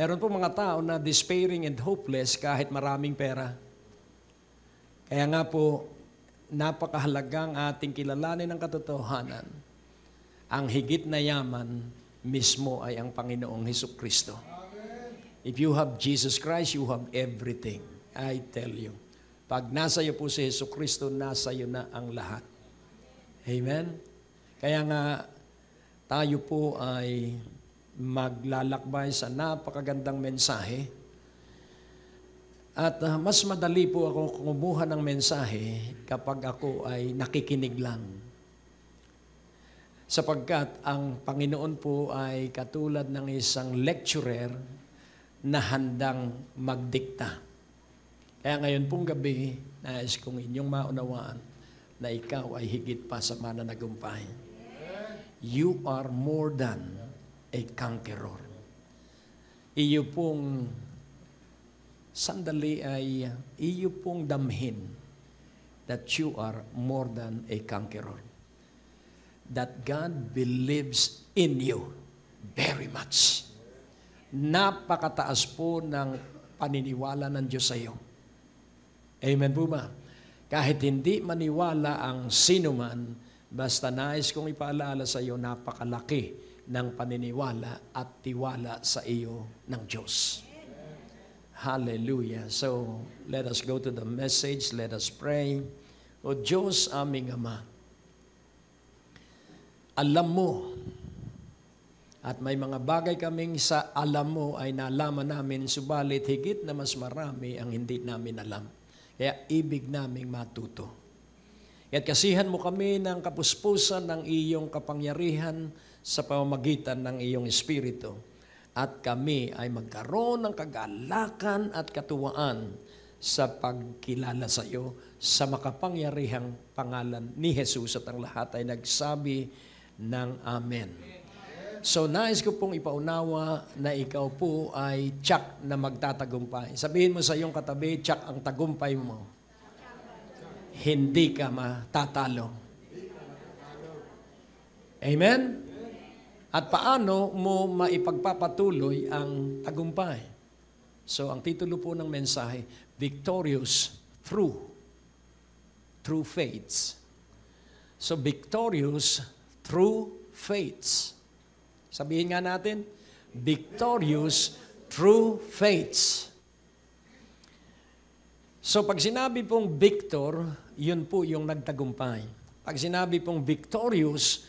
Meron po mga tao na despairing and hopeless kahit maraming pera. Kaya nga po, napakahalagang ating kilalanin ang katotohanan. Ang higit na yaman mismo ay ang Panginoong Hesukristo. If you have Jesus Christ, you have everything. I tell you. Pag nasa iyo po si Hesukristo, nasa iyo na ang lahat. Amen? Kaya nga, tayo po ay maglalakbay sa napakagandang mensahe. At mas madali po ako kumuha ng mensahe kapag ako ay nakikinig lang. Sapagkat ang Panginoon po ay katulad ng isang lecturer na handang magdikta. Kaya ngayon pong gabi, nais kong inyong maunawaan na ikaw ay higit pa sa mananagumpay. You are more than a conqueror. Iyo pong sandali ay iyo pong damhin that you are more than a conqueror. That God believes in you very much. Napakataas po ng paniniwala ng Diyos sa iyo. Amen po ba? Kahit hindi maniwala ang sino man, basta nais kong ipaalala sa iyo, napakalaki ng paniniwala at tiwala sa iyo ng Diyos. Hallelujah. So, let us go to the message. Let us pray. O Diyos, aming Ama, alam mo, at may mga bagay kaming sa alam mo ay nalaman namin, subalit higit na mas marami ang hindi namin alam. Kaya ibig naming matuto. At kasihan mo kami ng kapuspusan ng iyong kapangyarihan sa pamamagitan ng iyong Espiritu. At kami ay magkaroon ng kagalakan at katuwaan sa pagkilala sa iyo sa makapangyarihang pangalan ni Jesus, at ang lahat ay nagsabi ng Amen. So, nais ko pong ipaunawa na ikaw po ay tiyak na magtatagumpay. Sabihin mo sa iyong katabi, tiyak ang tagumpay mo. Hindi ka matatalo. Amen? At paano mo maipagpapatuloy ang tagumpay? So, ang titulo po ng mensahe, Victorious Through Faith. So, victorious through faith. Sabihin nga natin, victorious through faith. So pag sinabi pong victor, yun po yung nagtagumpay. Pag sinabi pong victorious,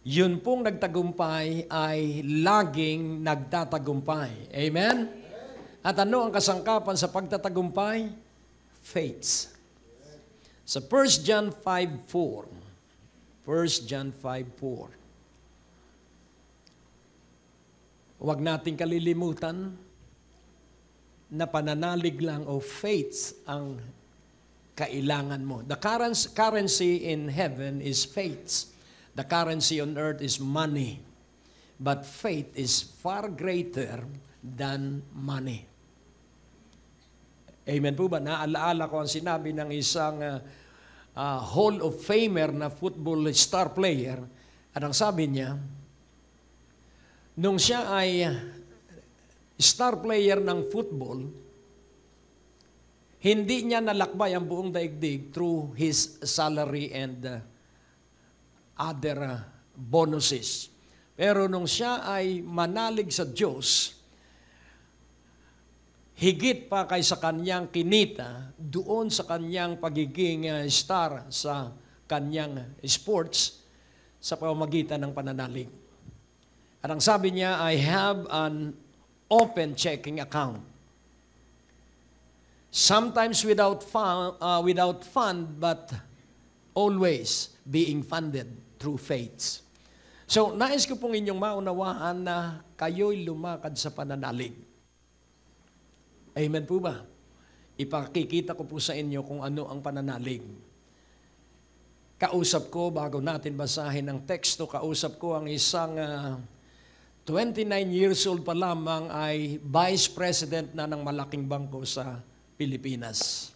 yun pong nagtagumpay ay laging nagtatagumpay. Amen? At ano ang kasangkapan sa pagtatagumpay? Faith. Sa 1 John 5:4. 1 John 5:4. Huwag nating kalilimutan na pananalig lang o faith ang kailangan mo. The currency in heaven is faith. The currency on earth is money. But faith is far greater than money. Amen po ba? Naalaala ko ang sinabi ng isang Hall of Famer na football star player. At ang sabi niya, nung siya ay star player ng football, hindi niya nalakbay ang buong daigdig through his salary and other bonuses. Pero nung siya ay manalig sa Diyos, higit pa kaysa kanyang kinita doon sa kanyang pagiging star sa kanyang sports sa pamamagitan ng pananalig. At ang sabi niya, I have an open checking account. Sometimes without fund, but always being funded through faith. So, nais ko pong inyong maunawaan na kayo'y lumakad sa pananalig. Amen po ba? Ipakikita ko po sa inyo kung ano ang pananalig. Kausap ko, bago natin basahin ang teksto, kausap ko ang isang 29 years old pa lamang ay vice president na ng malaking bangko sa Pilipinas.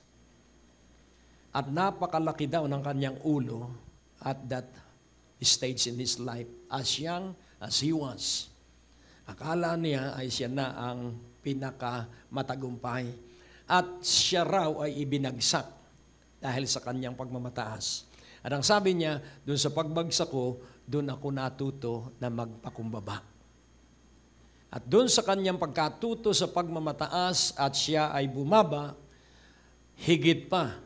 At napakalaki daw ng kanyang ulo at that stage in his life, as young as he was. Akala niya ay siya na ang pinakamatagumpay. At siya raw ay ibinagsak dahil sa kanyang pagmamataas. At ang sabi niya, doon sa pagbagsak ko, doon ako natuto na magpakumbaba. At doon sa kanyang pagkatuto sa pagmamataas at siya ay bumaba, higit pa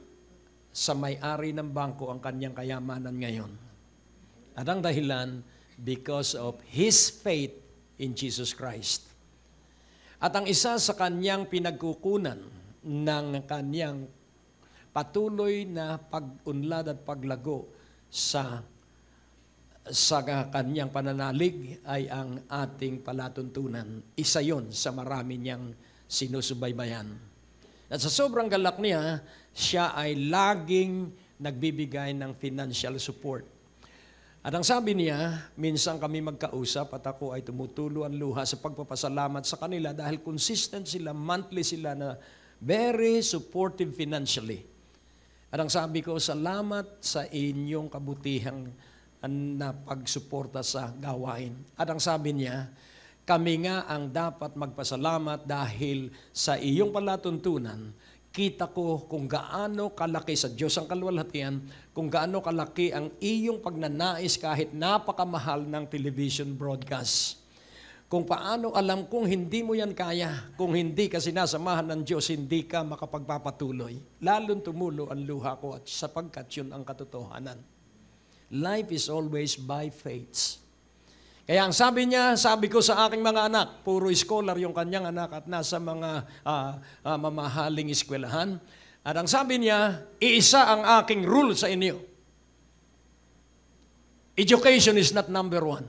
sa may-ari ng bangko ang kanyang kayamanan ngayon. At ang dahilan, because of his faith in Jesus Christ. At ang isa sa kanyang pinagkukunan ng kanyang patuloy na pag-unlad at paglago sa kanyang pananalig ay ang ating palatuntunan. Isa yon sa marami niyang sinusubaybayan. At sa sobrang galak niya, siya ay laging nagbibigay ng financial support. At ang sabi niya, minsan kami magkausap at ako ay tumutulo ang luha sa pagpapasalamat sa kanila dahil consistent sila, monthly sila na very supportive financially. At ang sabi ko, salamat sa inyong kabutihang na pagsuporta sa gawain. At ang sabi niya, kami nga ang dapat magpasalamat dahil sa iyong palatuntunan, kita ko kung gaano kalaki sa Diyos ang kaluwalhatian, kung gaano kalaki ang iyong pagnanais kahit napakamahal ng television broadcast. Kung paano alam kong hindi mo yan kaya, kung hindi ka sinasamahan ng Diyos, hindi ka makapagpapatuloy. Lalong tumulo ang luha ko at sapagkat yun ang katotohanan. Life is always by faith. Kaya ang sabi niya, sabi ko sa aking mga anak, puro scholar yung kanyang anak at nasa mga mamahaling eskwelahan. At ang sabi niya, iisa ang aking rule sa inyo. Education is not number one.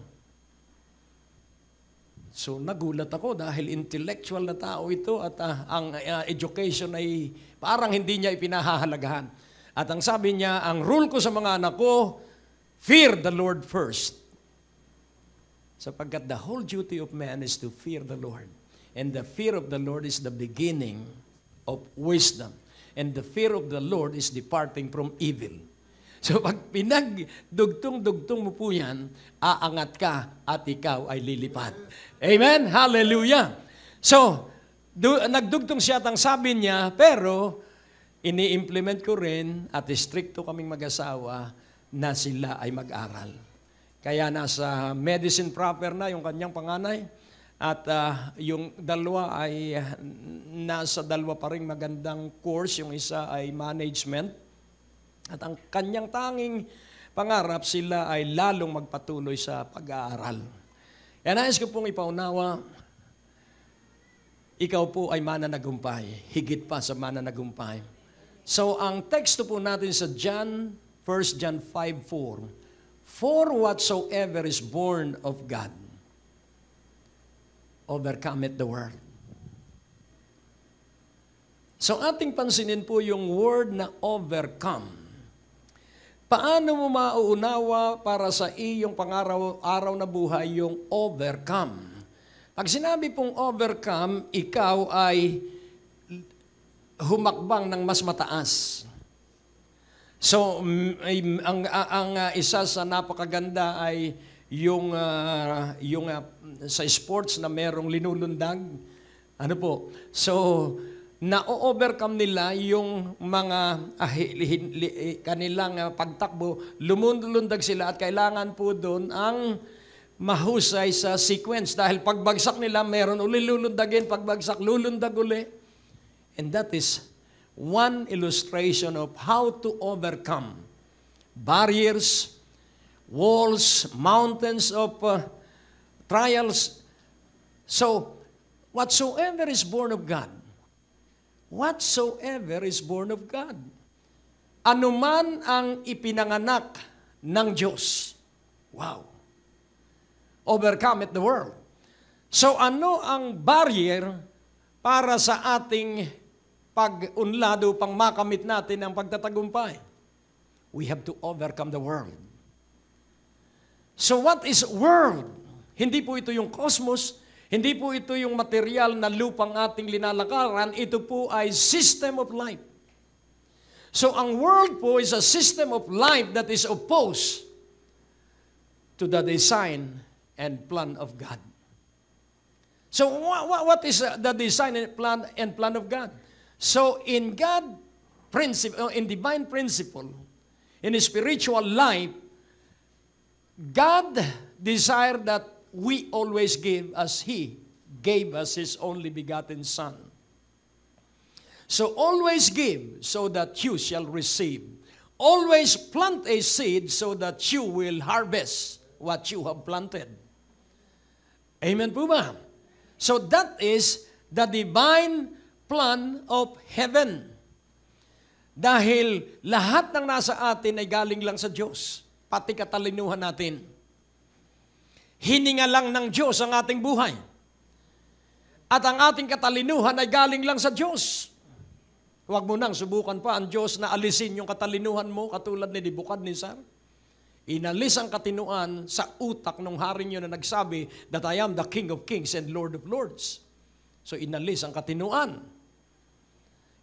So nagulat ako dahil intellectual na tao ito at ang education ay parang hindi niya ipinahahalagahan. At ang sabi niya, ang rule ko sa mga anak ko, fear the Lord first. Sapagkat the whole duty of man is to fear the Lord. And the fear of the Lord is the beginning of wisdom. And the fear of the Lord is departing from evil. So pag pinagdugtong-dugtong mo po yan, aangat ka at ikaw ay lilipad. Amen? Hallelujah! So, nagdugtong siya at ang sabi niya, pero ini-implement ko rin at stricto kaming mag-asawa na sila ay mag-aral. Kaya nasa medicine proper na yung kanyang panganay at yung dalawa ay nasa dalawa pa rin magandang course. Yung isa ay management at ang kanyang tanging pangarap sila ay lalong magpatuloy sa pag-aaral. Kaya nais ko pong ipaunawa, ikaw po ay mananagumpay, higit pa sa mananagumpay. So ang teksto po natin sa 1 John 5:4, for whatsoever is born of God overcometh the world. So ating pansinin po yung word na overcome. Paano mo mauunawa para sa iyong pangaraw-araw na buhay yung overcome? Pag sinabi pong overcome, ikaw ay humakbang ng mas mataas. So, ang isa sa napakaganda ay yung sa sports na merong linulundag. Ano po? So, na-overcome nila yung mga kanilang pagtakbo, lumulundag sila at kailangan po doon ang mahusay sa sequence. Dahil pagbagsak nila, meron uli lulundagin, pagbagsak, lulundag uli. And that is one illustration of how to overcome barriers, walls, mountains of trials. So, whatsoever is born of God, whatsoever is born of God, anuman ang ipinanganak ng Diyos, wow, overcometh the world. So, ano ang barrier para sa ating pag-unlad upang makamit natin ang pagtatagumpay? We have to overcome the world. So what is world? Hindi po ito yung cosmos, hindi po ito yung material na lupang ating linalakaran, ito po ay system of life. So ang world po is a system of life that is opposed to the design and plan of God. So what is the design and plan of God? So in God principle, in divine principle, in spiritual life, God desired that we always give as He gave us His only begotten Son. So always give so that you shall receive. Always plant a seed so that you will harvest what you have planted. Amen po ba? So that is the divine plan of heaven. Dahil lahat ng nasa atin ay galing lang sa Diyos, pati katalinuhan natin. Hininga lang ng Diyos ang ating buhay. At ang ating katalinuhan ay galing lang sa Diyos. Huwag mo nang subukan pa ang Diyos na alisin yung katalinuhan mo katulad ni Nebuchadnezzar. Inalis ang katinuan sa utak ng haring yun na nagsabi that I am the King of Kings and Lord of Lords. So inalis ang katinuan.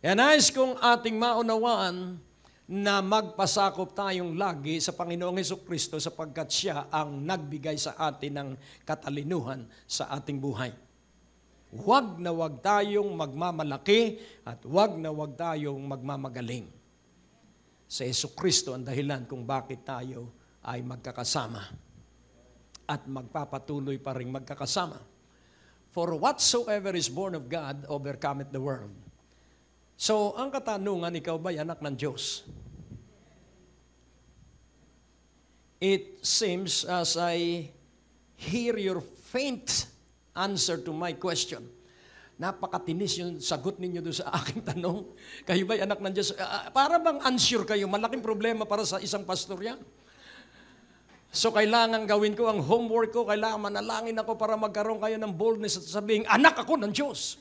Kaya nais kong ating maunawaan na magpasakop tayong lagi sa Panginoong Hesukristo sapagkat Siya ang nagbigay sa atin ng katalinuhan sa ating buhay. Huwag na huwag tayong magmamalaki at huwag na huwag tayong magmamagaling. Sa Hesukristo ang dahilan kung bakit tayo ay magkakasama at magpapatuloy pa rin magkakasama. For whatsoever is born of God overcometh the world. So, ang katanungan, ikaw ba'y anak ng Diyos? It seems as I hear your faint answer to my question. Napakatinis yung sagot ninyo doon sa aking tanong. Kayo ba'y anak ng Diyos? Para bang unsure kayo? Malaking problema para sa isang pastor yan. So, kailangan gawin ko ang homework ko, kailangan manalangin ako para magkaroon kayo ng boldness at sabihin, anak ako ng Diyos.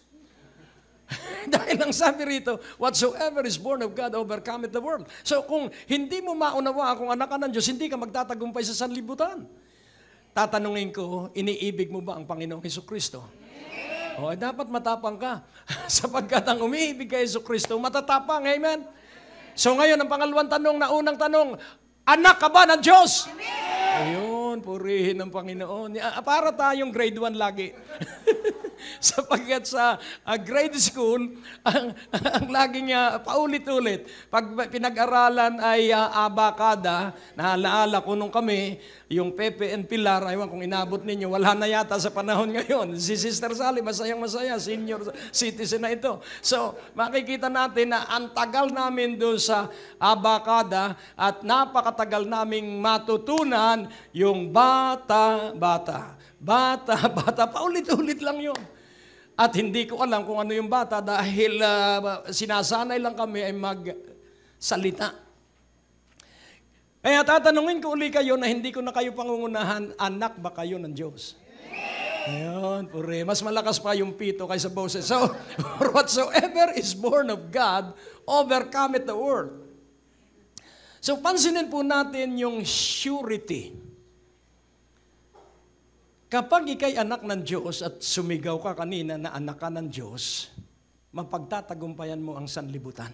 Dahil ang sabi rito, whatsoever is born of God overcometh the world. So, kung hindi mo maunawa kung anak ka ng Diyos, hindi ka magtatagumpay sa sanlibutan. Tatanungin ko, iniibig mo ba ang Panginoong Hesukristo? O, dapat matapang ka. Sapagkat ang umiibig kay Hesukristo, matatapang. Amen? So, ngayon, ang pangalawang tanong na unang tanong, anak ka ba ng Diyos? Ayun, purihin ng Panginoon. Para tayong grade 1 lagi. Sapagkat sa grade school, ang laging paulit-ulit, pag pinag-aralan ay abakada, naalaala ko nung kami, yung Pepe and Pilar, aywan kung inabot ninyo, wala na yata sa panahon ngayon. Si Sister Sally, masayang-masaya, senior citizen na ito. So, makikita natin na ang tagal namin doon sa abakada at napakatagal naming matutunan yung bata, paulit-ulit lang yun. At hindi ko alam kung ano yung bata dahil sinasanay lang kami ay magsalita. Kaya tatanungin ko uli kayo na hindi ko na kayo pangungunahan, anak ba kayo ng Diyos? Ayun, pure. Mas malakas pa yung pito kaysa boses. So, whatsoever is born of God, overcometh the world. So, pansinin po natin yung surety. Kapag ikay anak ng Diyos at sumigaw ka kanina na anak ka ng Diyos, mapagtatagumpayan mo ang sanlibutan.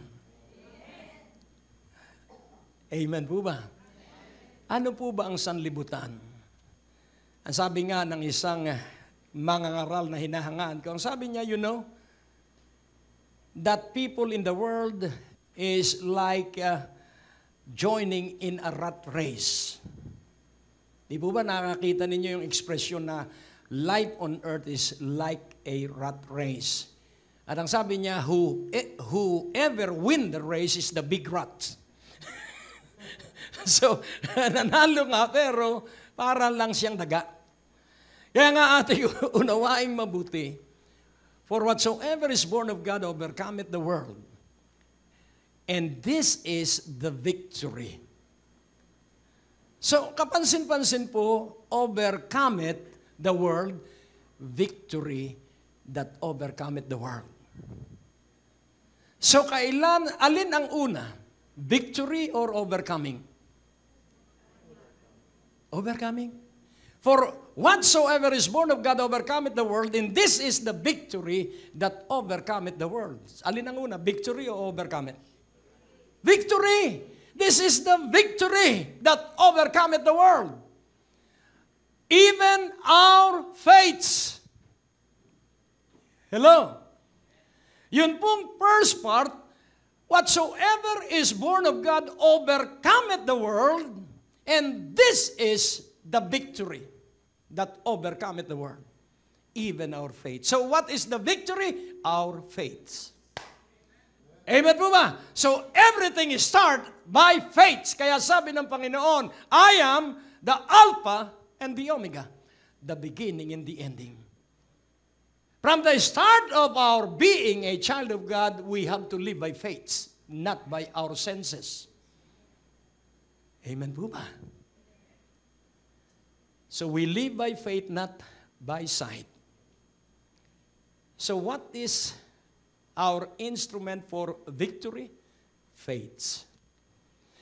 Amen po ba? Ano po ba ang sanlibutan? Ang sabi nga ng isang mangangaral na hinahangaan ko, ang sabi niya, you know, that people in the world is like joining in a rat race. Di po ba nakakita ninyo yung ekspresyon na life on earth is like a rat race? At ang sabi niya, whoever win the race is the big rat. So, nanalo nga pero para lang siyang daga. Kaya nga ating unawaing mabuti, for whatsoever is born of God overcometh the world. And this is the victory. So, kapansin-pansin po, overcometh the world, victory that overcometh the world. So, alin ang una? Victory or overcoming? Overcoming. For whatsoever is born of God overcometh the world, and this is the victory that overcometh the world. Alin ang una? Victory or overcometh? Victory! This is the victory that overcometh the world. Even our faiths. Hello? Yun pong first part, whatsoever is born of God overcometh the world, and this is the victory that overcometh the world, even our faith. So what is the victory? Our faith. Amen po ba? So everything is start by faith. Kaya sabi ng Panginoon, I am the Alpha and the Omega, the beginning and the ending. From the start of our being a child of God, we have to live by faith, not by our senses. Amen po ba? So we live by faith, not by sight. So what is our instrument for victory? Faith.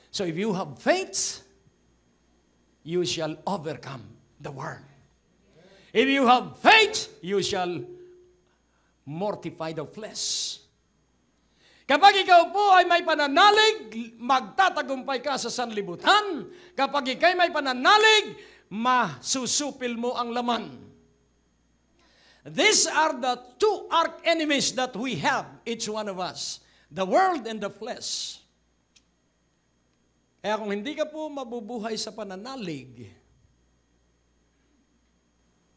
So if you have faith, you shall overcome the world. If you have faith, you shall mortify the flesh. Kapag ikaw po ay may pananalig, magtatagumpay ka sa sanlibutan. Kapag ikaw may pananalig, masusupil mo ang laman. These are the two arch enemies that we have, each one of us. The world and the flesh. Kaya kung hindi ka po mabubuhay sa pananalig,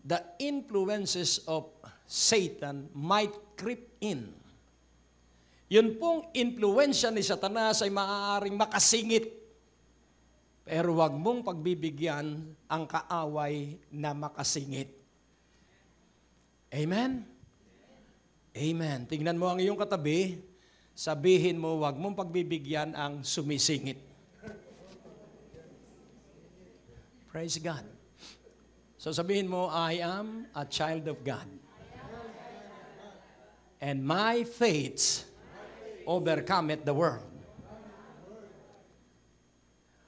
the influences of Satan might creep in. Yun pong influensya ni Satanas ay maaaring makasingit. Pero wag mong pagbibigyan ang kaaway na makasingit. Amen? Amen. Tingnan mo ang iyong katabi, sabihin mo, wag mong pagbibigyan ang sumisingit. Praise God. So sabihin mo, I am a child of God. And my faith overcometh the world.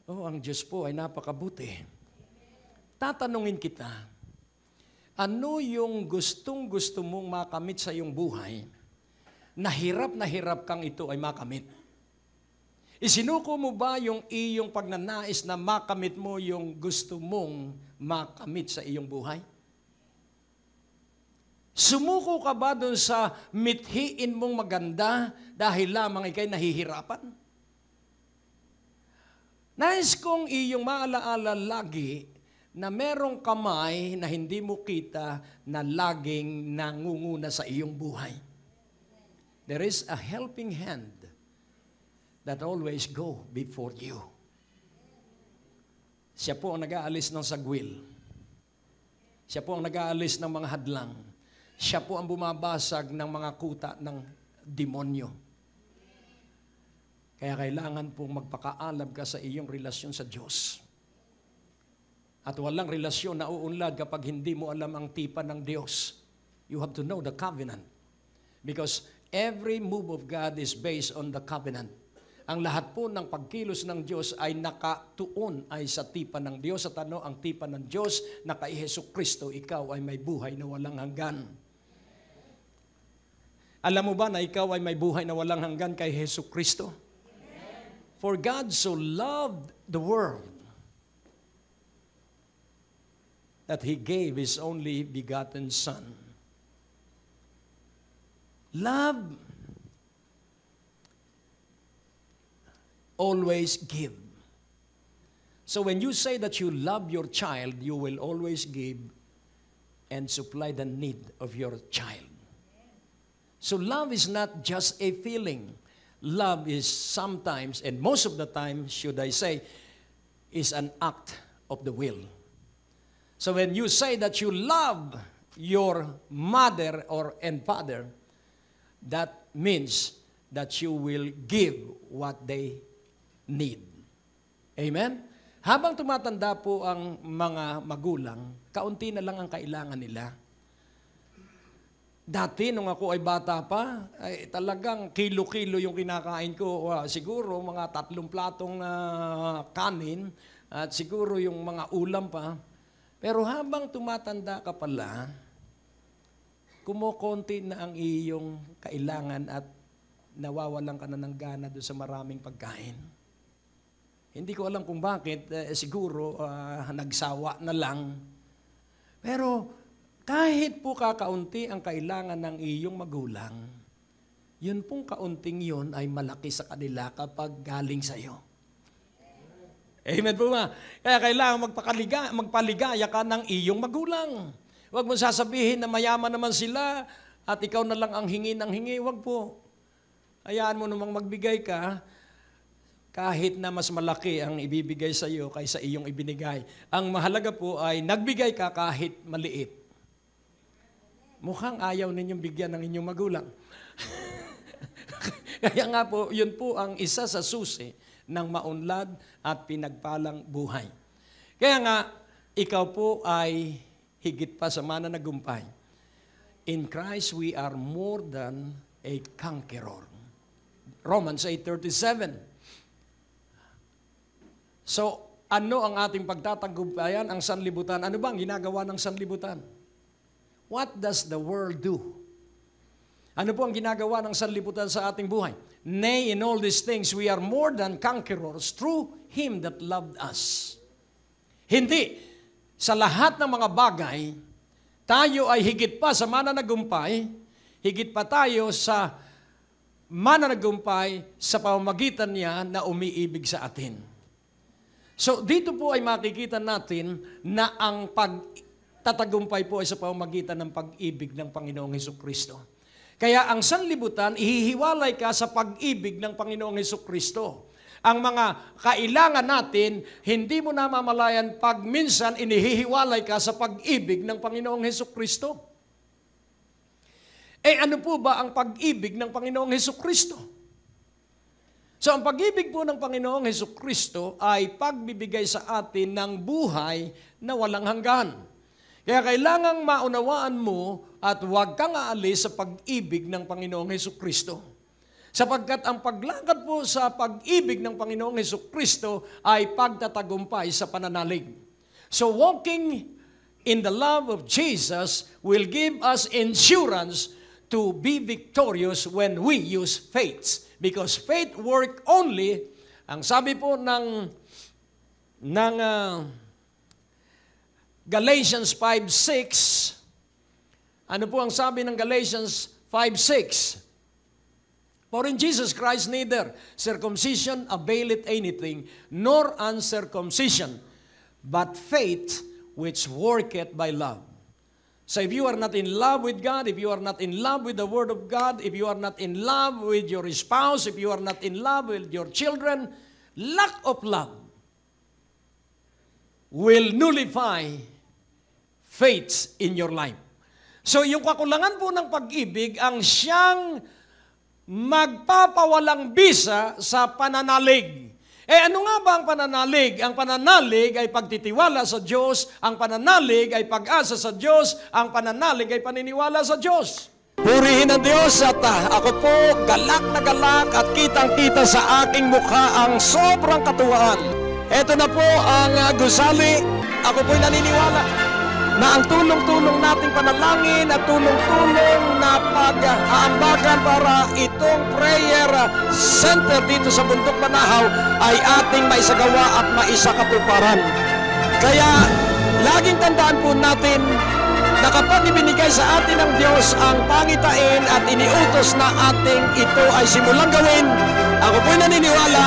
Oh, ang Diyos po ay napakabuti. Tatanungin kita, ano yung gustong-gusto mong makamit sa iyong buhay, na hirap kang ito ay makamit? Isinuko mo ba yung iyong pagnanais na makamit mo yung gusto mong makamit sa iyong buhay? Sumuko ka ba doon sa mithiin mong maganda dahil lamang ikay nahihirapan? Nais kong iyong maalaala lagi na merong kamay na hindi mo kita na laging nangunguna sa iyong buhay. There is a helping hand that always go before you. Siya po ang nag-aalis ng sagwil. Siya po ang nag-aalis ng mga hadlang. Siya po ang bumabasag ng mga kuta ng demonyo. Kaya kailangan pong magpakaalam ka sa iyong relasyon sa Diyos. At walang relasyon na uunlad kapag hindi mo alam ang tipan ng Diyos. You have to know the covenant. Because every move of God is based on the covenant. Ang lahat po ng pagkilos ng Diyos ay nakatuon ay sa tipan ng Diyos. At ano ang tipan ng Diyos? Na kay Jesucristo, ikaw ay may buhay na walang hanggan. Alam mo ba na ikaw ay may buhay na walang hanggan kay Jesucristo? For God so loved the world that He gave His only begotten Son. Love always give. So when you say that you love your child, you will always give and supply the need of your child. So love is not just a feeling. Love is sometimes, and most of the time, should I say, is an act of the will. So when you say that you love your mother and father, that means that you will give what they need. Amen? Habang tumatanda po ang mga magulang, kaunti na lang ang kailangan nila. Dati, nung ako ay bata pa, ay talagang kilo-kilo yung kinakain ko. Siguro mga 3 platong kanin at siguro yung mga ulam pa. Pero habang tumatanda ka pala, kumukonti na ang iyong kailangan at nawawalan ka na ng gana doon sa maraming pagkain. Hindi ko alam kung bakit, siguro nagsawa na lang. Pero Kahit po kakaunti ang kailangan ng iyong magulang, yun pong kaunting yun ay malaki sa kanila kapag galing sa iyo. Amen po ba? Kaya kailangan magpaligaya ka ng iyong magulang. Huwag mo sasabihin na mayaman naman sila at ikaw na lang ang hingi ng hingi. Huwag po. Hayaan mo namang magbigay ka kahit na mas malaki ang ibibigay sa iyo kaysa iyong ibinigay. Ang mahalaga po ay nagbigay ka kahit maliit. Mukhang ayaw ninyong bigyan ng inyong magulang. Kaya nga po, yun po ang isa sa susi ng maunlad at pinagpalang buhay. Kaya nga, ikaw po ay higit pa sa mananagumpay. In Christ, we are more than a conqueror. Romans 8:37. So, ano ang ating pagtatagumpayan? Ang sanlibutan. Ano ba ang ginagawa ng sanlibutan? What does the world do? Ano po ang ginagawa ng sanlibutan sa ating buhay? Nay, in all these things, we are more than conquerors through Him that loved us. Hindi. Sa lahat ng mga bagay, tayo ay higit pa sa mananagumpay, higit pa tayo sa mananagumpay sa pamamagitan niya na umiibig sa atin. So, dito po ay makikita natin na ang pagtatagumpay po ay sa pamamagitan ng pag-ibig ng Panginoong Hesukristo. Kaya ang sanlibutan, ihihiwalay ka sa pag-ibig ng Panginoong Hesukristo. Ang mga kailangan natin, hindi mo namamalayan pag minsan inihihiwalay ka sa pag-ibig ng Panginoong Hesukristo. Ano po ba ang pag-ibig ng Panginoong Hesukristo? So ang pag-ibig po ng Panginoong Hesukristo ay pagbibigay sa atin ng buhay na walang hanggan. Kaya kailangang maunawaan mo at huwag kang aalis sa pag-ibig ng Panginoong Hesukristo. Sapagkat ang paglakad po sa pag-ibig ng Panginoong Hesukristo ay pagtatagumpay sa pananalig. So walking in the love of Jesus will give us insurance to be victorious when we use faith. Because faith work only, ang sabi po ng Galatians 5:6, ano po ang sabi ng Galatians 5:6? For in Jesus Christ neither circumcision availeth anything, nor uncircumcision, but faith which worketh by love. So if you are not in love with God, if you are not in love with the Word of God, if you are not in love with your spouse, if you are not in love with your children, lack of love will nullify faith in your life. So yung kakulangan po ng pag-ibig ang siyang magpapawalang bisa sa pananalig. Ano nga ba ang pananalig? Ang pananalig ay pagtitiwala sa Diyos, ang pananalig ay pag-asa sa Diyos, ang pananalig ay paniniwala sa Diyos. Purihin ang Diyos at ako po galak na galak at kitang-kita sa aking mukha ang sobrang katuwaan. Ito na po ang gusali. Ako po'y naniniwala na ang tulong-tulong nating panalangin at tulong-tulong na pag-aambagan para itong prayer center dito sa Bundok Manahaw ay ating maisagawa at maisakatuparan. Kaya laging tandaan po natin na kapag ibinigay sa atin ng Diyos ang pangitain at iniutos na ating ito ay simulang gawin, ako po'y naniniwala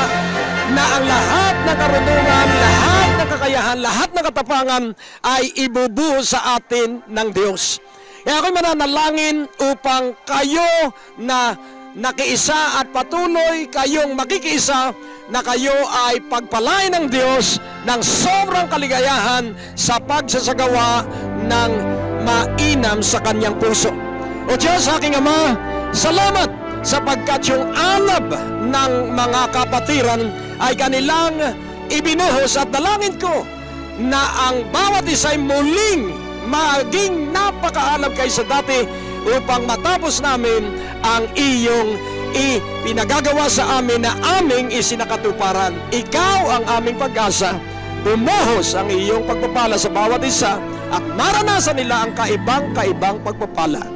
na ang lahat ng karunungan, lahat ng kakayahan, lahat ng katapangan ay ibubuhos sa atin ng Diyos. Kaya ako'y mananalangin upang kayo na nakiisa at patuloy kayong makikiisa na kayo ay pagpalain ng Diyos ng sobrang kaligayahan sa pagsasagawa ng mainam sa kanyang puso. O Diyos, aking Ama, salamat sapagkat yung alab ng mga kapatiran ay kanilang ibinuhos at dalangin ko na ang bawat isa ay muling maging napakaalab kaysa dati upang matapos namin ang iyong ipinagagawa sa amin na aming isinakatuparan. Ikaw ang aming pag-asa. Bumuhos ang iyong pagpapala sa bawat isa at maranasan nila ang kaibang-kaibang pagpapala.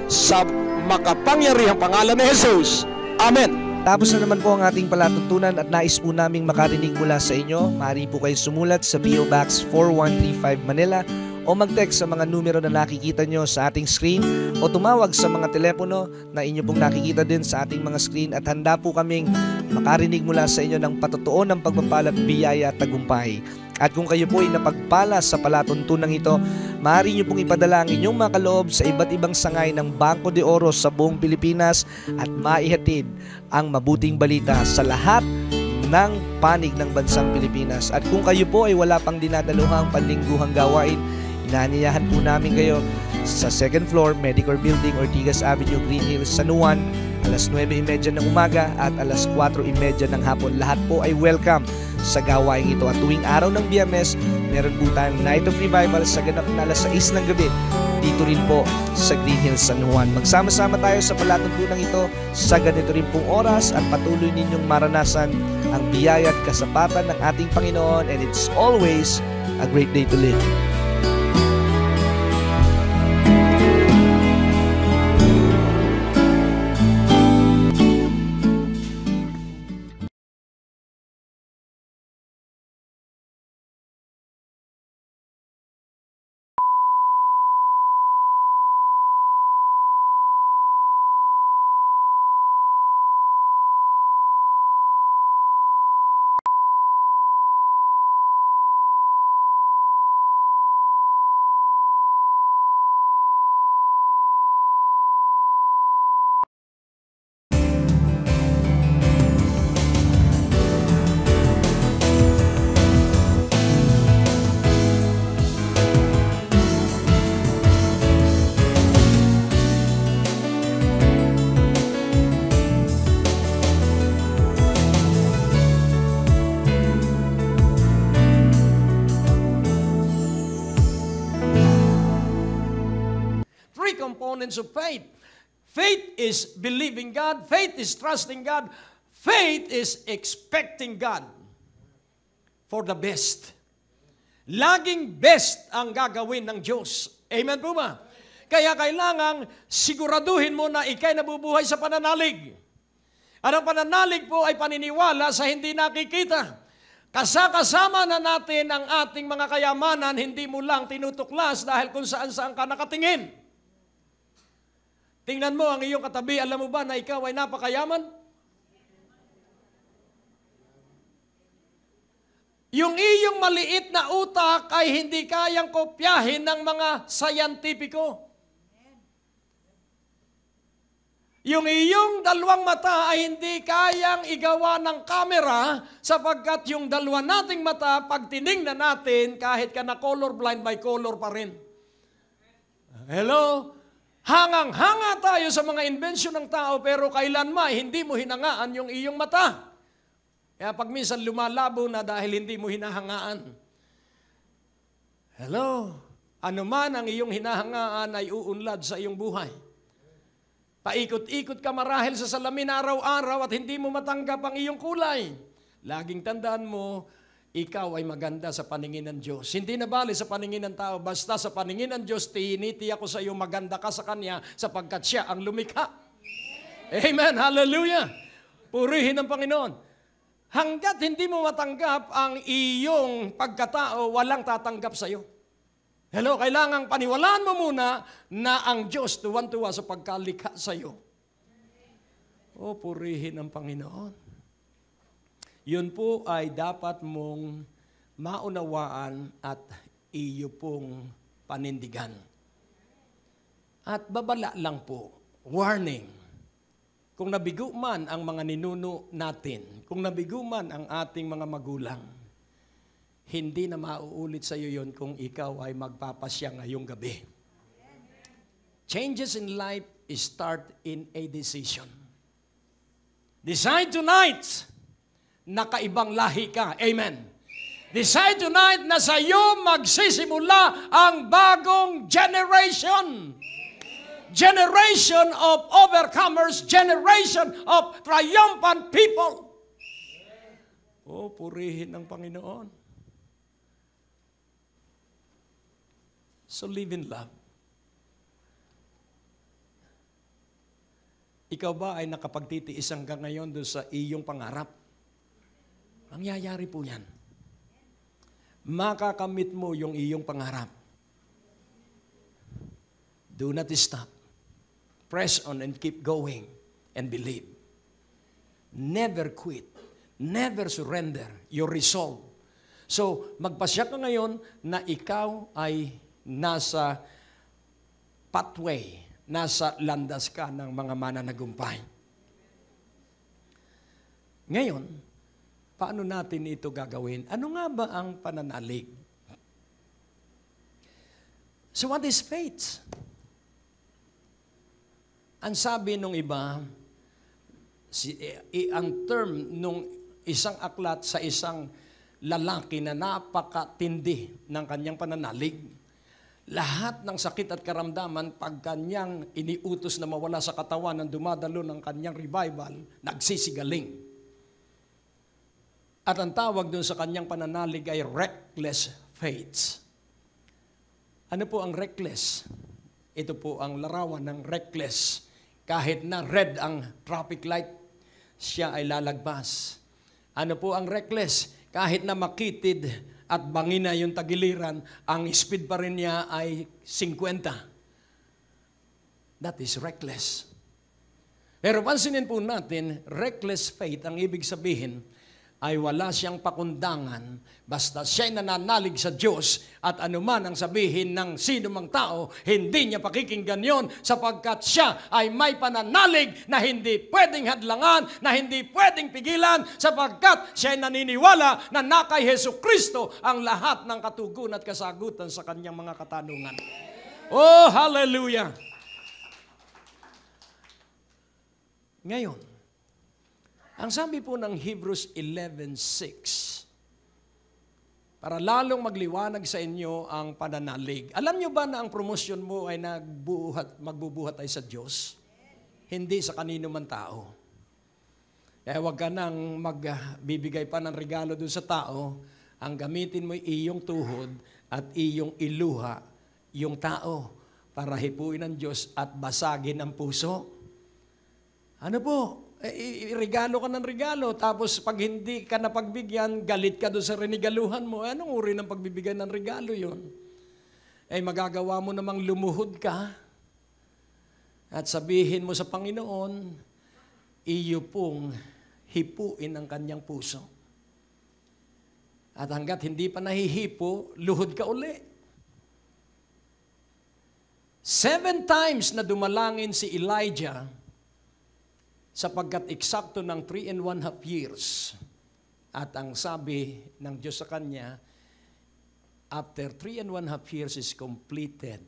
Sa makapangyarihang pangalan ni Jesus. Amen. Tapos na naman po ang ating palatuntunan at nais po naming makarinig mula sa inyo. Maaari po kayo sumulat sa PO Box 4135 Manila o mag-text sa mga numero na nakikita nyo sa ating screen o tumawag sa mga telepono na inyo pong nakikita din sa ating mga screen at handa po kaming makarinig mula sa inyo ng patotoo ng pagpapala at biyaya at tagumpay. At kung kayo po ay napagpala sa palatuntunan ito, maaari nyo pong ipadala ang inyong mga kaloob sa iba't ibang sangay ng Bangko de Oro sa buong Pilipinas at maihatid ang mabuting balita sa lahat ng panig ng bansang Pilipinas. At kung kayo po ay wala pang dinadaluhang panlingguhang gawain, inaanyayahan po namin kayo sa 2nd floor, Medicor Building, Ortigas Avenue, Green Hills, San Juan, alas 9:30 ng umaga at alas 4:30 ng hapon. Lahat po ay welcome sa gawain ito. At tuwing araw ng Biyernes, meron po tayong Night of Revival sa ganap na alas 6 ng gabi dito rin po sa Green Hills, San Juan. Magsama-sama tayo sa palatuntunan ito sa ganito rin pong oras at patuloy ninyong maranasan ang biyaya at kasapatan ng ating Panginoon, and it's always a great day to live. Components of faith. Faith is believing God. Faith is trusting God. Faith is expecting God for the best. Laging best ang gagawin ng Diyos. Amen po ba? Kaya kailangang siguraduhin mo na ikay nabubuhay sa pananalig. At ang pananalig po ay paniniwala sa hindi nakikita. Kasama na natin ang ating mga kayamanan, hindi mo lang tinutuklas dahil kung saan-saan ka nakatingin. Tingnan mo ang iyong katabi, alam mo ba na ikaw ay napakayaman? Yung iyong maliit na utak ay hindi kayang kopyahin ng mga sayantipiko. Yung iyong dalawang mata ay hindi kayang igawa ng kamera sapagkat yung dalawa nating mata, pag tinignan natin, kahit ka na colorblind, by color pa rin. Hello? Hangang-hanga tayo sa mga inbensyon ng tao pero kailanman hindi mo hinangaan yung iyong mata. Kaya pag minsan lumalabo na dahil hindi mo hinahangaan. Hello? Ano man ang iyong hinahangaan ay uunlad sa iyong buhay. Paikot-ikot ka marahil sa salamin araw-araw at hindi mo matanggap ang iyong kulay. Laging tandaan mo, ikaw ay maganda sa paningin ng Diyos. Hindi na bali sa paningin ng tao, basta sa paningin ng Diyos, tinitiyak ko sa iyo, maganda ka sa Kanya sapagkat Siya ang lumikha. Amen, hallelujah. Purihin ng Panginoon. Hanggat hindi mo matanggap ang iyong pagkatao, walang tatanggap sa iyo. Hello, kailangang paniwalaan mo muna na ang Diyos tuwan-tuwa sa pagkalikha sa iyo. O, purihin ng Panginoon. Yun po ay dapat mong maunawaan at iyo pong panindigan. At babala lang po, warning, kung nabigo man ang mga ninuno natin, kung nabigo man ang ating mga magulang, hindi na mauulit sa iyo yun kung ikaw ay magpapasya ngayong gabi. Changes in life start in a decision. Decide tonight na kaibang lahi ka. Amen. Decide tonight na sa iyo magsisimula ang bagong generation. Generation of overcomers, generation of triumphant people. Oh, purihin ng Panginoon. So live in love. Ikaw ba ay nakapagtitiis hanggang ngayon doon sa iyong pangarap? Mangyayari po yan. Makakamit mo yung iyong pangarap. Do not stop. Press on and keep going and believe. Never quit. Never surrender your resolve. So, magpasya ka ngayon na ikaw ay nasa pathway, nasa landas ka ng mga mananagumpay. Ngayon, paano natin ito gagawin? Ano nga ba ang pananalig? So what is faith? Ang sabi nung iba, ang term nung isang aklat sa isang lalaki na napakatindi ng kanyang pananalig, lahat ng sakit at karamdaman pag kanyang iniutos na mawala sa katawan ng dumadalo ng kanyang revival, nagsisigaling. At ang tawag doon sa kanyang pananalig ay reckless faith. Ano po ang reckless? Ito po ang larawan ng reckless. Kahit na red ang traffic light, siya ay lalagpas. Ano po ang reckless? Kahit na makitid at bangina yung tagiliran, ang speed pa rin niya ay 50. That is reckless. Pero pansinin po natin, reckless faith, ang ibig sabihin, ay wala siyang pakundangan, basta siya'y nananalig sa Diyos at anuman ang sabihin ng sino mang tao, hindi niya pakikinggan yon sapagkat siya ay may pananalig na hindi pwedeng hadlangan, na hindi pwedeng pigilan sapagkat siya'y naniniwala na na kay Jesucristo ang lahat ng katugon at kasagutan sa kanyang mga katanungan. Oh, hallelujah! Ngayon, ang sabi po ng Hebrews 11:6, para lalong magliwanag sa inyo ang pananalig. Alam niyo ba na ang promosyon mo ay magbubuhat ay sa Diyos? Hindi sa kanino man tao. Kaya huwag ka nang magbibigay pa ng regalo doon sa tao. Ang gamitin mo iyong tuhod at iyong iluha yung tao para hipuin ng Diyos at basagin ang puso. Ano po? Regalo ka ng regalo, tapos pag hindi ka napagbigyan, galit ka doon sa renigaluhan mo. Anong uri ng pagbibigay ng regalo yon? Magagawa mo namang lumuhod ka at sabihin mo sa Panginoon, iyo pong hipuin ang kanyang puso. At hanggat hindi pa nahihipo, luhod ka uli. 7 times na dumalangin si Elijah sapagkat eksakto ng 3.5 years. At ang sabi ng Diyos sa kanya, after 3.5 years is completed,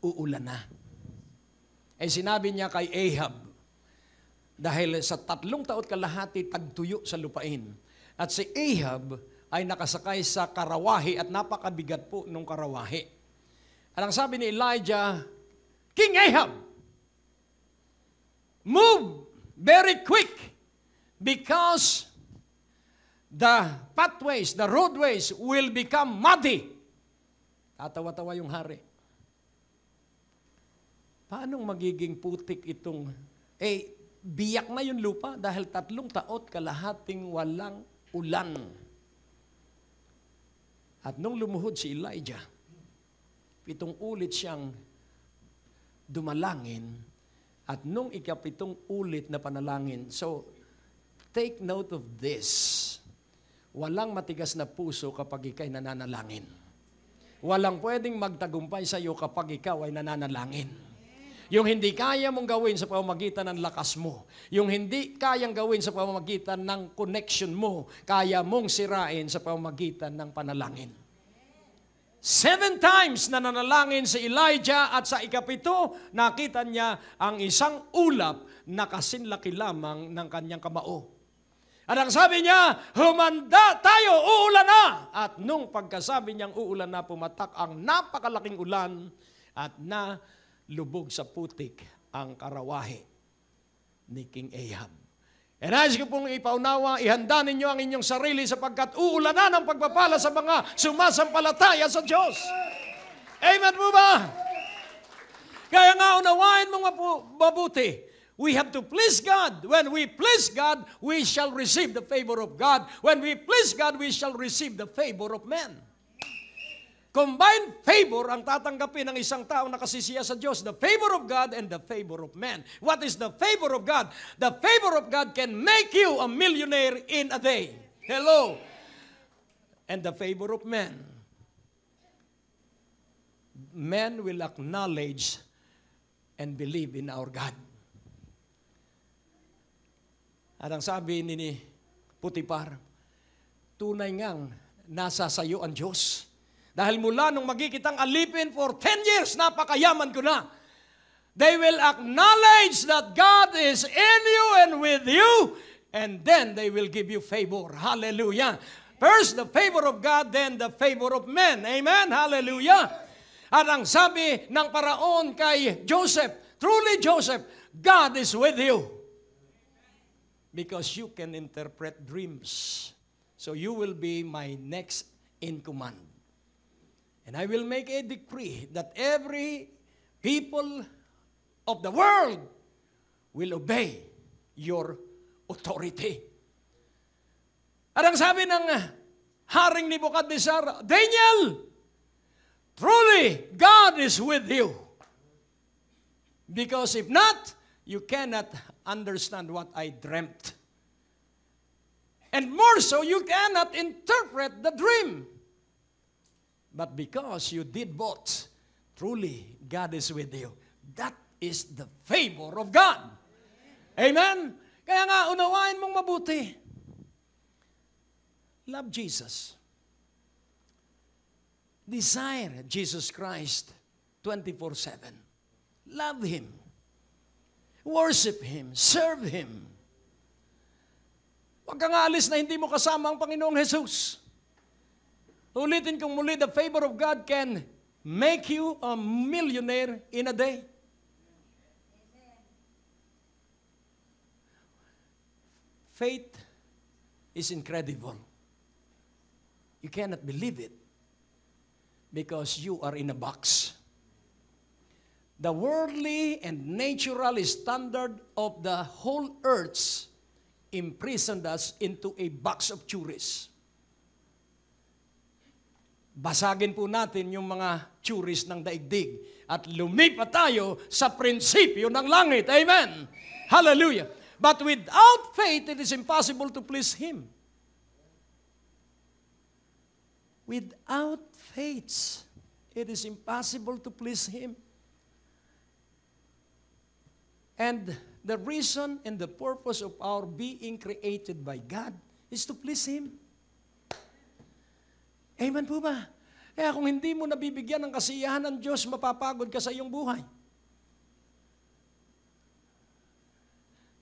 uulan na. Sinabi niya kay Ahab, dahil sa 3 taon kalahati tagtuyo sa lupain. At si Ahab ay nakasakay sa karawahi at napakabigat po nung karawahi. At ang sabi ni Elijah, King Ahab, move very quick because the pathways, the roadways will become muddy. Tatawa-tawa yung hari. Paano magiging putik itong, biyak na yung lupa dahil 3 taon kalahating walang ulan. At nung lumuhod si Elijah, 7 ulit siyang dumalangin. At nung 7 ulit na panalangin, so take note of this. Walang matigas na puso kapag ikaw'y nananalangin. Walang pwedeng magtagumpay sa iyo kapag ikaw ay nananalangin. Yung hindi kaya mong gawin sa pamamagitan ng lakas mo, yung hindi kayang gawin sa pamamagitan ng connection mo, kaya mong sirain sa pamamagitan ng panalangin. 7 times na nanalangin si Elijah at sa 7, nakita niya ang isang ulap na kasinlaki lamang ng kanyang kamao. At ang sabi niya, humanda tayo, uulan na! At nung pagkasabi niyang uulan na, pumatak ang napakalaking ulan at nalubog sa putik ang karawahe ni King Ahab. And nais ko pong ipaunawa, ihanda ninyo ang inyong sarili sapagkat uulan na ng pagpapala sa mga sumasampalataya sa Diyos. Amen po ba? Kaya nga unawain mong mabuti. We have to please God. When we please God, we shall receive the favor of God. When we please God, we shall receive the favor of men. Combined favor ang tatanggapin ng isang tao na kasisiya sa Diyos. The favor of God and the favor of man. What is the favor of God? The favor of God can make you a millionaire in a day. Hello. And the favor of man. Men will acknowledge and believe in our God. At ang sabi ni Putipar, tunay ngang nasa sayo ang Diyos. Dahil mula nung magkikitang alipin for 10 years, napakayaman ko na. They will acknowledge that God is in you and with you, and then they will give you favor. Hallelujah. First, the favor of God, then the favor of men. Amen? Hallelujah. At ang sabi ng paraon kay Joseph, truly Joseph, God is with you. Because you can interpret dreams. So you will be my next in command. And I will make a decree that every people of the world will obey your authority. At ang sabi ng Haring Nebuchadnezzar, Daniel, truly God is with you. Because if not, you cannot understand what I dreamt. And more so, you cannot interpret the dream. But because you did both, truly, God is with you. That is the favor of God. Amen? Kaya nga, unawain mong mabuti. Love Jesus. Desire Jesus Christ 24/7. Love Him. Worship Him. Serve Him. Huwag kang aalis na hindi mo kasama ang Panginoong Jesus. Ulitin kong muli, the favor of God can make you a millionaire in a day. Faith is incredible. You cannot believe it because you are in a box. The worldly and natural standard of the whole earth imprisoned us into a box of tourists. Basagin po natin yung mga tsuris ng daigdig at lumipat tayo sa prinsipyo ng langit. Amen. Hallelujah. But without faith, it is impossible to please Him. Without faith, it is impossible to please Him. And the reason and the purpose of our being created by God is to please Him. Amen po ba? Kaya kung hindi mo nabibigyan ng kasiyahan ng Diyos, mapapagod ka sa iyong buhay.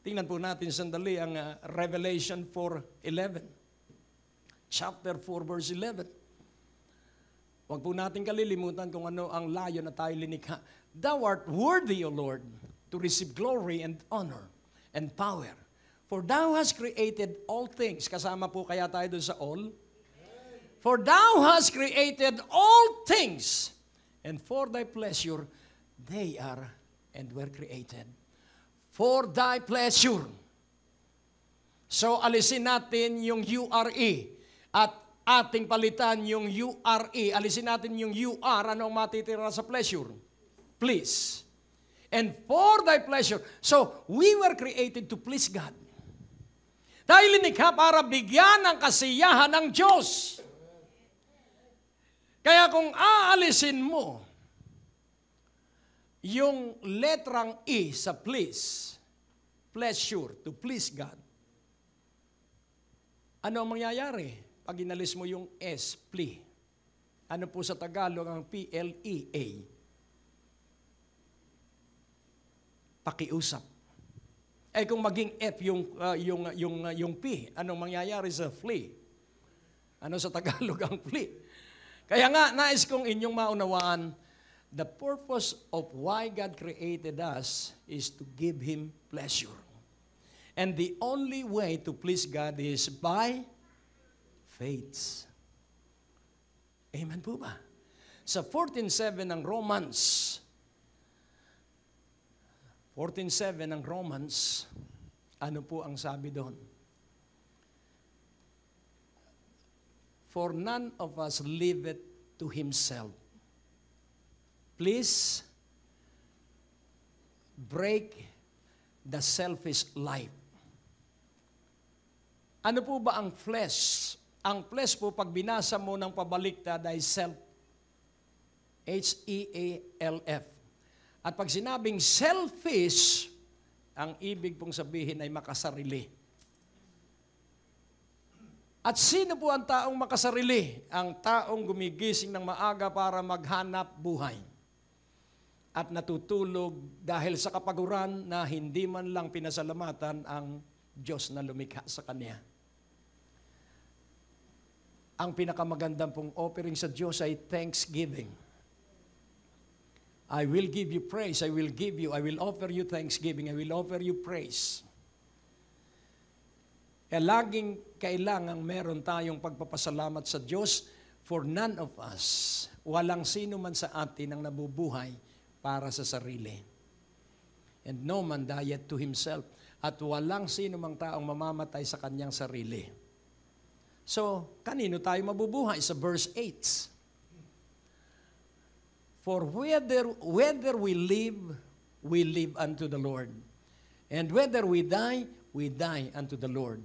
Tingnan po natin sandali ang Revelation 4:11. Chapter 4, verse 11. Huwag po natin kalilimutan kung ano ang layo na tayo linikha. Thou art worthy, O Lord, to receive glory and honor and power. For Thou hast created all things. Kasama po kaya tayo doon sa all? For Thou hast created all things, and for Thy pleasure they are and were created. For Thy pleasure. So alisin natin yung URE at ating palitan yung URE. Alisin natin yung UR. Ano ang matitira sa pleasure? Please. And for Thy pleasure. So we were created to please God. Tayo linikha para bigyan ng kasiyahan ng Diyos. Kaya kung aalisin mo yung letrang E sa please, pleasure, to please God, ano ang mangyayari pag inalis mo yung S, plea? Ano po sa Tagalog ang PLEA? Pakiusap. Eh kung maging F yung P, anong mangyayari sa flee? Ano sa Tagalog ang flee? Kaya nga, nais kong inyong maunawaan, the purpose of why God created us is to give Him pleasure. And the only way to please God is by faith. Amen po ba? Sa 14:7 ng Romans, 14:7 ng Romans, ano po ang sabi doon? For none of us liveth to himself. Please break the selfish life. Ano po ba ang flesh? Ang flesh po, pag binasa mo ng pabaliktad, ay self. H-E-A-L-F. At pag sinabing selfish, ang ibig pong sabihin ay makasarili. At sino po ang taong makasarili? Ang taong gumigising ng maaga para maghanap buhay. At natutulog dahil sa kapaguran na hindi man lang pinasalamatan ang Diyos na lumikha sa kanya. Ang pinakamagandang pong offering sa Diyos ay thanksgiving. I will give you praise, I will offer you thanksgiving, I will offer you praise. Kaya laging kailangang meron tayong pagpapasalamat sa Diyos, for none of us, walang sino man sa atin ang nabubuhay para sa sarili. And no man dieth to himself, at walang sino mang taong mamamatay sa kanyang sarili. So, kanino tayo mabubuhay? Sa verse 8. For whether we live unto the Lord. And whether we die unto the Lord.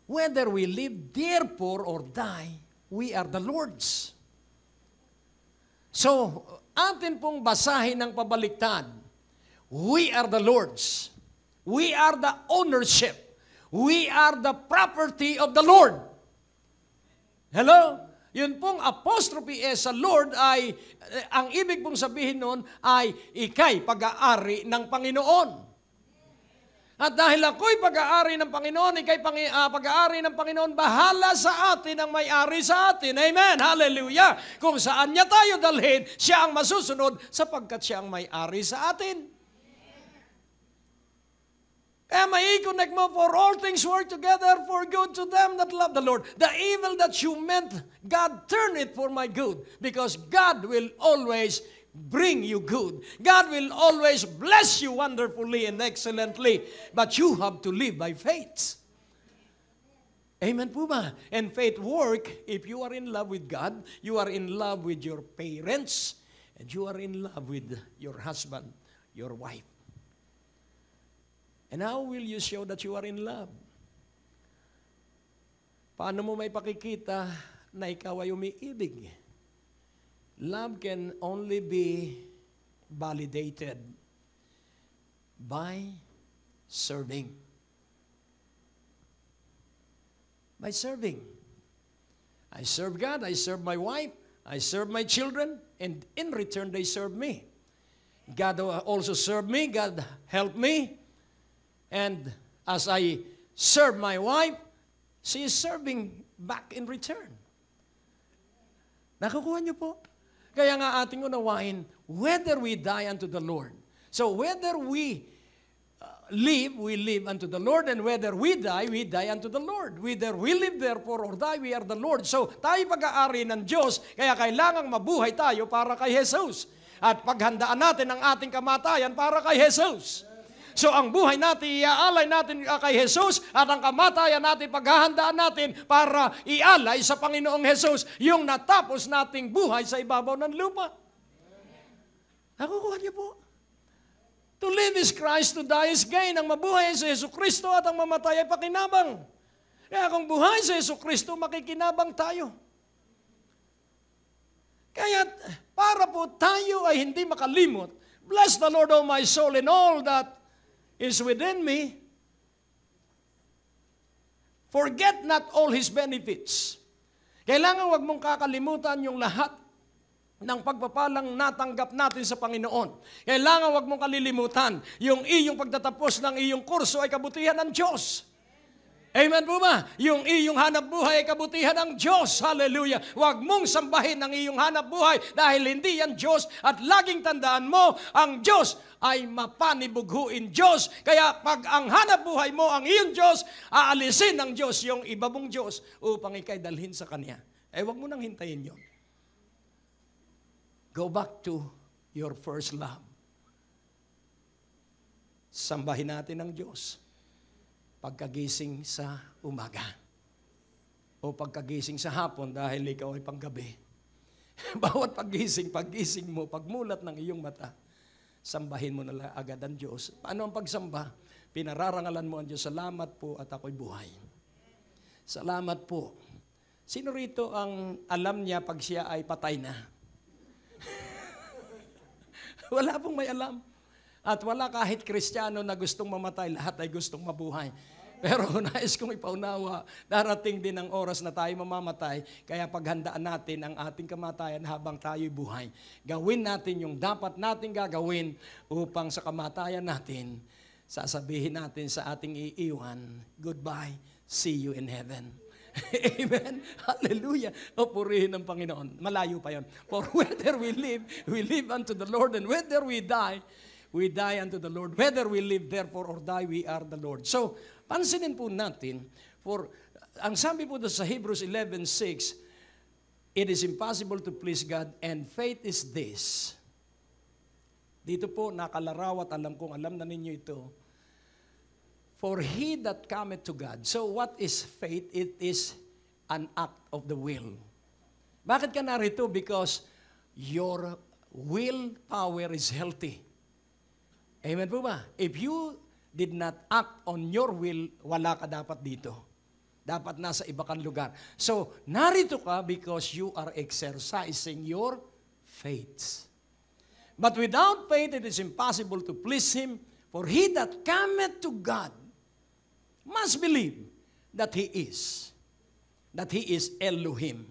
Whether we live therefore or die, we are the Lord's. So, atin pong basahin ng pabaliktad. We are the Lord's. We are the ownership. We are the property of the Lord. Hello? Yun pong apostrophe S sa Lord ay, ang ibig pong sabihin nun ay ikay pag-aari ng Panginoon. At dahil ako'y pag-aari ng Panginoon, ikay pag-aari ng Panginoon, bahala sa atin ang may-ari sa atin. Amen. Hallelujah. Kung saan niya tayo dalhin, siya ang masusunod sapagkat siya ang may-ari sa atin. Kaya mai-connect mo, for all things work together for good to them that love the Lord. The evil that you meant, God turn it for my good. Because God will always bring you good. God will always bless you wonderfully and excellently. But you have to live by faith. Amen po ba? And faith work, if you are in love with God, you are in love with your parents, and you are in love with your husband, your wife. And how will you show that you are in love? Paano mo may pakikita na ikaw ay umiibig? Love can only be validated by serving. By serving. I serve God, I serve my wife, I serve my children, and in return they serve me. God also served me, God helped me, and as I serve my wife, she is serving back in return. Nakukuha niyo po? Kaya nga ating unawain, whether we die unto the Lord. So whether we live unto the Lord, and whether we die unto the Lord. Whether we live therefore or die, we are the Lord. So tayo pag-aari ng Diyos, kaya kailangang mabuhay tayo para kay Jesus. At paghandaan natin ang ating kamatayan para kay Jesus. So ang buhay natin, iaalay natin kay Jesus, at ang kamatayan natin, paghahandaan natin para ialay sa Panginoong Jesus yung natapos nating buhay sa ibabaw ng lupa. Nakukuha niyo po? To live is Christ, to die is gain. Ang mabuhay sa Yesu Kristo at ang mamatay ay pakinabang. Kaya kung buhay sa Yesu Kristo, makikinabang tayo. Kaya para po tayo ay hindi makalimot, bless the Lord, O my soul, and all that is within me. Forget not all His benefits. Kailangan wag mong kakalimutan yung lahat ng pagpapalang natanggap natin sa Panginoon. Kailangan wag mong kalilimutan yung iyong pagtatapos ng iyong kurso ay kabutihan ng Diyos. Amen po ba? Yung iyong hanap buhay ay kabutihan ng Diyos. Hallelujah. Huwag mong sambahin ang iyong hanap buhay dahil hindi yan Diyos. At laging tandaan mo, ang Diyos ay mapanibughuin Diyos. Kaya pag ang hanap buhay mo ang iyong Diyos, aalisin ng Diyos yung iba mong Diyos upang ikay dalhin sa Kanya. Huwag mo nang hintayin yun. Go back to your first love. Sambahin natin ang Diyos pagkagising sa umaga o pagkagising sa hapon dahil ikaw ay panggabi. Bawat paggising mo, pagmulat ng iyong mata, sambahin mo na agad ang Diyos. Paano ang pagsamba? Pinararangalan mo ang Diyos, salamat po at ako'y buhay. Salamat po. Sino rito ang alam niya pag siya ay patay na? Wala pong may alam. At wala kahit Kristiyano na gustong mamatay, lahat ay gustong mabuhay. Pero nais kong ipaunawa, darating din ang oras na tayo mamamatay, kaya paghandaan natin ang ating kamatayan habang tayo'y buhay. Gawin natin yung dapat nating gagawin upang sa kamatayan natin, sasabihin natin sa ating iiwan, goodbye, see you in heaven. Amen. Hallelujah. O purihin ng Panginoon. Malayo pa yon. For whether we live unto the Lord, and whether we die unto the Lord. Whether we live therefore or die, we are the Lord. So, pansinin po natin, ang sabi po doon sa Hebrews 11:6, it is impossible to please God, and faith is this. Dito po, nakalaraw at alam na ninyo ito. For he that cometh to God. So, what is faith? It is an act of the will. Bakit ka narito? Because your will power is healthy. Amen po ba? If you did not act on your will, wala ka dapat dito. Dapat nasa iba kang lugar. So, narito ka because you are exercising your faith. But without faith, it is impossible to please Him. For he that cometh to God must believe that He is. That He is Elohim.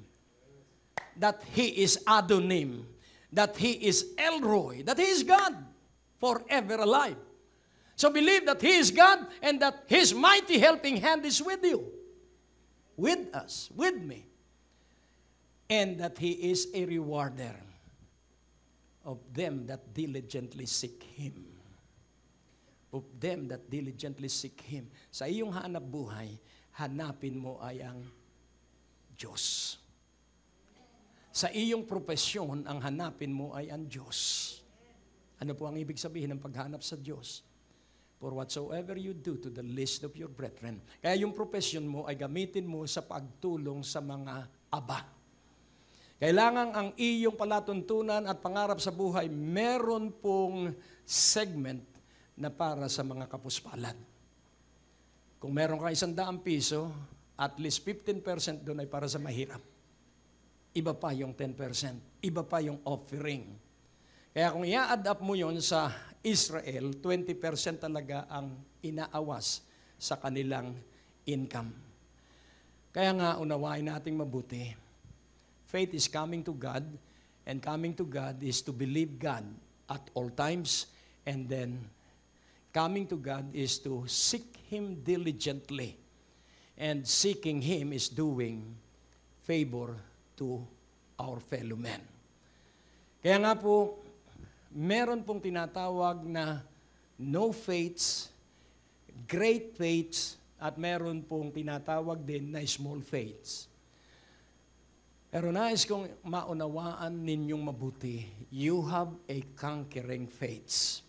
That He is Adonim. That He is Elroy. That He is God. Forever alive. So believe that He is God and that His mighty helping hand is with you, with us, with me, and that He is a rewarder of them that diligently seek Him. Of them that diligently seek Him. Sa iyong hanap buhay, hanapin mo ay ang Diyos. Sa iyong propesyon, ang hanapin mo ay ang Diyos. Ano po ang ibig sabihin ng paghanap sa Diyos? For whatsoever you do to the least of your brethren. Kaya yung profession mo ay gamitin mo sa pagtulong sa mga aba. Kailangan ang iyong palatuntunan at pangarap sa buhay, meron pong segment na para sa mga kapuspalan. Kung meron ka 100 piso, at least 15% doon ay para sa mahirap. Iba pa yung 10%. Iba pa yung offering. Kaya kung i-add up mo yon sa Israel, 20% talaga ang inaawas sa kanilang income. Kaya nga, unawain nating mabuti. Faith is coming to God, and coming to God is to believe God at all times, and then coming to God is to seek Him diligently. And seeking Him is doing favor to our fellow men. Kaya nga po, meron pong tinatawag na no faiths, great faiths, at meron pong tinatawag din na small faiths. Pero nais kong maunawaan ninyong mabuti, you have a conquering faiths.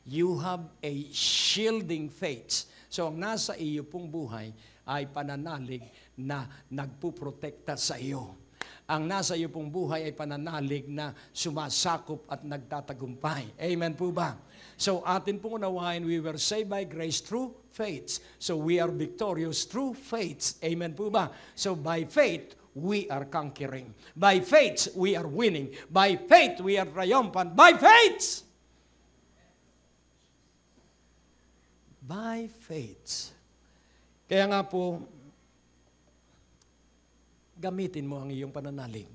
You have a shielding faiths. So ang nasa iyo pong buhay ay pananalig na nagpuprotekta sa iyo. Ang nasa iyo pong buhay ay pananalig na sumasakop at nagtatagumpay. Amen po ba? So atin pong unawain, we were saved by grace through faith. So we are victorious through faith. Amen po ba? So by faith, we are conquering. By faith, we are winning. By faith, we are triumphant. By faith! By faith. Kaya nga po, gamitin mo ang iyong pananalig.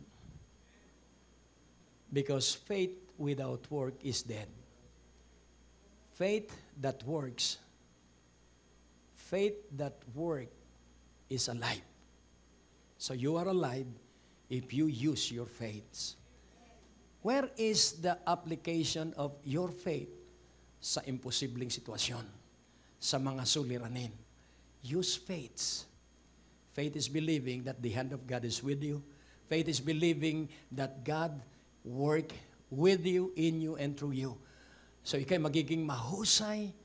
Because faith without work is dead. Faith that works is alive. So you are alive if you use your faith. Where is the application of your faith sa imposibleng sitwasyon? Sa mga suliranin. Use faith. Faith is believing that the hand of God is with you. Faith is believing that God work with you, in you, and through you. So ikay magiging mahusay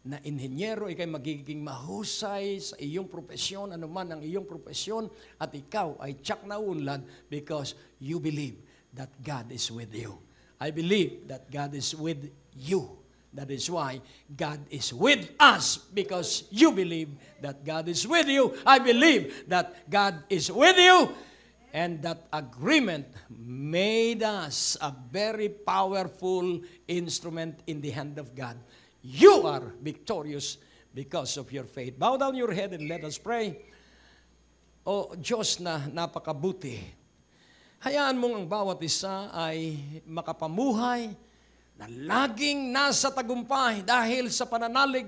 na inhenyero, ikay magiging mahusay sa iyong propesyon, anuman ang iyong propesyon, at ikaw ay tiyak na unlad because you believe that God is with you. I believe that God is with you. That is why God is with us, because you believe that God is with you. I believe that God is with you. And that agreement made us a very powerful instrument in the hand of God. You are victorious because of your faith. Bow down your head and let us pray. O Diyos na napakabuti, hayaan mong ang bawat isa ay makapamuhay na laging nasa tagumpay dahil sa pananalig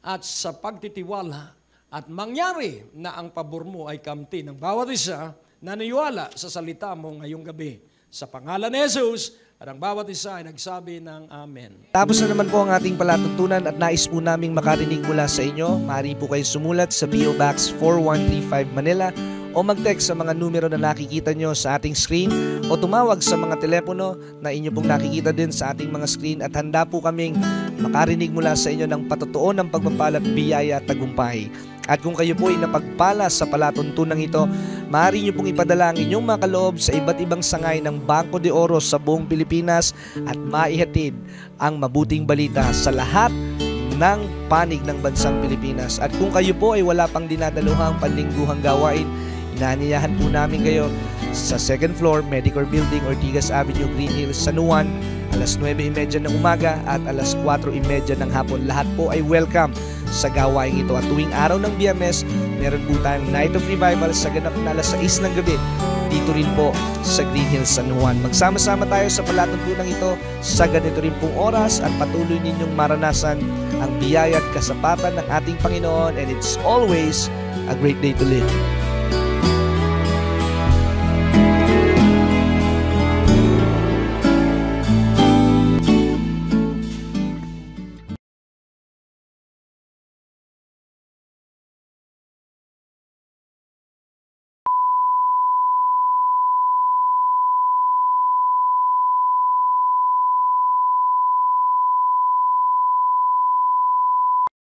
at sa pagtitiwala, at mangyari na ang pabor mo ay kamti ng bawat isa naniwala sa salita mo ngayong gabi. Sa pangalan ni Jesus, at ang bawat isa ay nagsabi ng Amen. Tapos na naman po ang ating palatuntunan at nais po naming makarinig mula sa inyo. Maaari po kayo sumulat sa PO Box 4135 Manila o mag-text sa mga numero na nakikita nyo sa ating screen o tumawag sa mga telepono na inyo pong nakikita din sa ating mga screen, at handa po kaming makarinig mula sa inyo ng patotoo ng pagpapala at biyaya at tagumpay. At kung kayo po ay napagpala sa palatuntunan ito, maaari nyo pong ipadala ang inyong mga kaloob sa iba't ibang sangay ng Bangko de Oro sa buong Pilipinas at maihatid ang mabuting balita sa lahat ng panig ng bansang Pilipinas. At kung kayo po ay wala pang dinadaluhang panlingguhang gawain, inaanyayahan po namin kayo sa 2nd floor, Medicor Building, Ortigas Avenue, Green Hills, San Juan, alas 9:30 ng umaga at alas 4:30 ng hapon. Lahat po ay welcome sa gawain ito. At tuwing araw ng Biyernes, meron po tayong Night of Revival sa ganap na alas 6 ng gabi dito rin po sa Green Hills, San Juan. Magsama-sama tayo sa palatuntunan ito sa ganito rin pong oras at patuloy ninyong maranasan ang biyaya at kasapatan ng ating Panginoon, and it's always a great day to live.